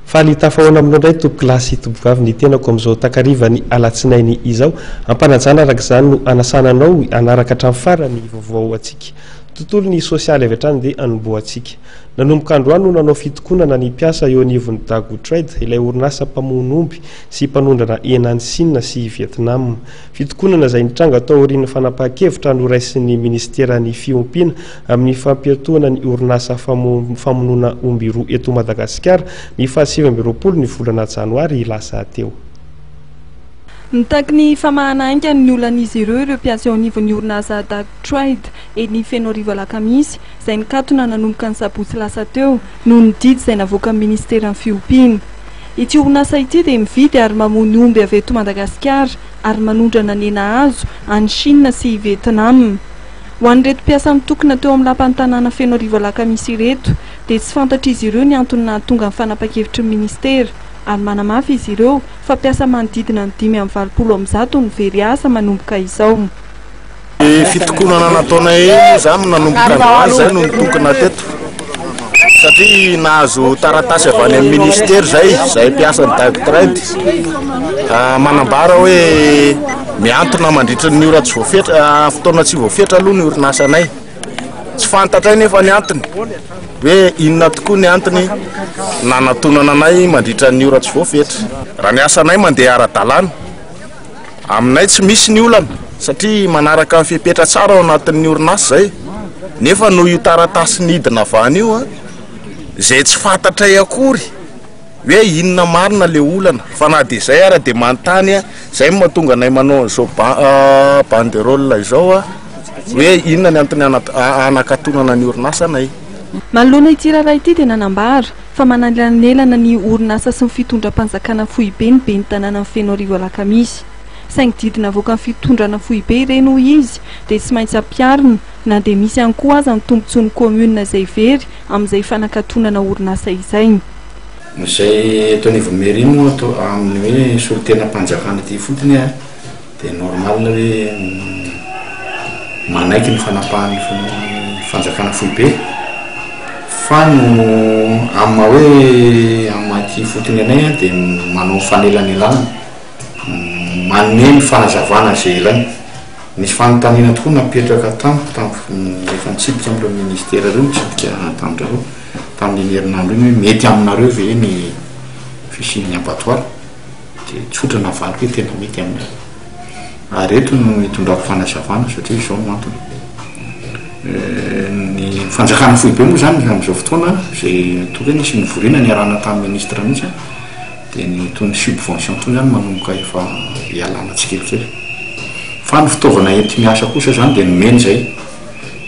Fahalitafahona amin'indray topolasy tobokavy ny tenako amin'izao takarivany alatsinainy izao ampanajana araka izany no anasananao anaraka hatramin'ny farany vaovao atsika tontolo ny sosialy avy hatrany dia anomboantsika nanomboka androany no nanao fitokonana ny mpiasa eo anivon'ny Dago Trade ilay orinasa mpamono omby sy mpanondrana hena any Sina sy Vietnam. Fitokonana izay nitranga tao aorian'ny fanapahan-kevitra noraisin'ny ministeran'ny fiompiana amin'ny fampiatoana ny orinasa famonoana omby roa eto Madagasikara ny 2020 ny volana janoary lasa teo. Nitaky ny famahana-ainga ny olan'izy ireo mpiasa eo anivon'ny orinasa Dago Trade eny Feno Arivo Alakamisy izay nikatona nanomboka ny sabotsy lasa teo noho ny didy izay navoaka amin'ny ministeran'ny fiompiana. Ity orinasa ity dia mividy ary mamono omby avy eto Madagasikara ary manondrana ny hena azo any Chine sy Vietnam. Ho an'ireto mpiasa mitokona teo amin'ny lapan'ny tanàna Feno Arivo Alakamisy ireto dia tsy fantatra izy ireo ny antony nahatonga ny fanapahan-kevitry ny ministera ary manamafy izy ireo fa mpiasa manodidina ny 520 ny very asa manomboka izao. Fitokonana nataonay zany nanomboka androany zay no nitokana teto satria nahazo taratasy avy any amin'ny ministera zay mpiasa ny Dago Trade manambara hoe miantona mandritra ny ora tsy voafetra fotoana tsy voafetra aloha ny orinasanay tsy fantatray nefa ny antony hoe inona tokoa ny antony nanatonana anay mandritra ny ora tsy voafetra. Raha ny asanay mandeha ara-dalàna aminay tsy misy ny olana satria manaraka ny fipetra tsara ao anatin'ny orinasa zay nefa no io taratasy nidina avany io zay tsy fantatray akory hoe inona marina le olana fa na dia zay ara dia manontany zay mahatonga anay manao an'izao banderole izao hoe inona ny antony anakatonana ny orinasanay. Manoloana ity raharaha ity dia nanambara fa mananelanelana ny orinasa sy ny fitondram-panjakana fohibe ny be ny tanàna amin'ny Feno Arivo Alakamisy. Saingy didina avoaka ny fitondrana fohibe ireny hoy izy dia tsy maintsy ampiarina na dia misy ihany koa aza ny tombontsoan'ny commune izay very amin'izay fanakatonana orinasa izay. Izay eto anivon'ny mairie moa amin'ny hoe solon-tenam-panjakana ity fotony dia normal hoe manaiky ny fanapahan'ny fanjakana fohibe fa no amma hoe amty fotony anay dia manao fanelanelana manome ny fanazavana zay ilany. Nisy fanontaniana tokoa napetraka efa nitsipika amin'ireo ministera ireo nitsipika tamin'ireo tamin'ny herinandro iny hoe mety aminareo ve ny fisian'ny abattoir dia tsotra navaliko hoe tena mety aminay ary eto no hitondrako fanazavana satria izao no antony. Ny fanjakana fohibe moa zany amin'izao fotoana zay toka nisy nivoriana ny arahana tamin'ny ministra mihitsy dia ny tony subvention toy zany manomboka efa ialana tsikelikely fa ny fitaovana ety miasa kosa zany dia nomeny zay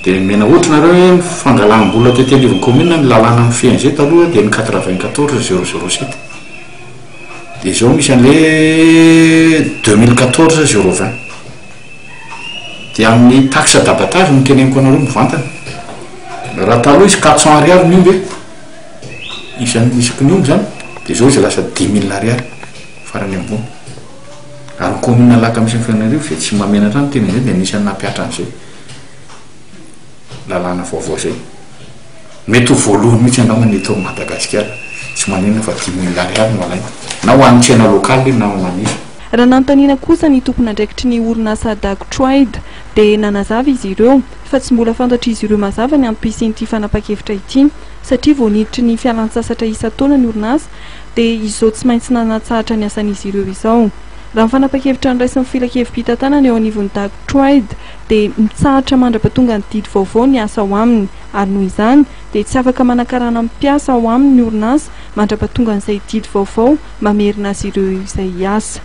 dia mena ohatranareo hoe fangalam-bola tety anivon'ny commune ny lalàna amin'ny FNZ taloha dia ny 94 007 dia izao misy an'le 2014 020 dia amin'ny taxe d'abattage no teneniko anareo mivantana raha taloha izy 400 ariary ny omby isan'ny isaky ny omby zany dia izao izy lasa 10 000 ariary farany ambony ary ny commune Alakamisy ny Fianarantsoa dia tsy mamenatra ny tena izay dia nisy nampiatra an'izay lalàna vaovao zay mety ho voalohany mihitsy angambany eto Madagasikara tsy manena fa 10 000 ariary no alaina na ho an'ny tsena lokaly na ho an'izy. Raha nanontaniana kosa ny tompon'andraikitry ny orinasa Dago Trade dia nanazava izy ireo fa tsy mbola fantatra izy ireo mazava ny ampisian'ity fanapahan-kevitra ity satria vao niditra ny fialan-tsasatra isa-taona ny orinasa dia izao tsy maintsy nanatsahatra ny asan'izy ireo izao. Raha ny fanapahan-kevitra niraisin'ny filakevim-pitantanana eo anivon'ny Dago Trade dia mitsahatra mandrapatonga ny didy vaovao ny asa ao aminy ary noho izany dia tsy afaka manakarana amin'ny mpiasa ao aminy ny orinasa mandrapatonga n'izay didy vaovao mamerina azy ireo izay asa.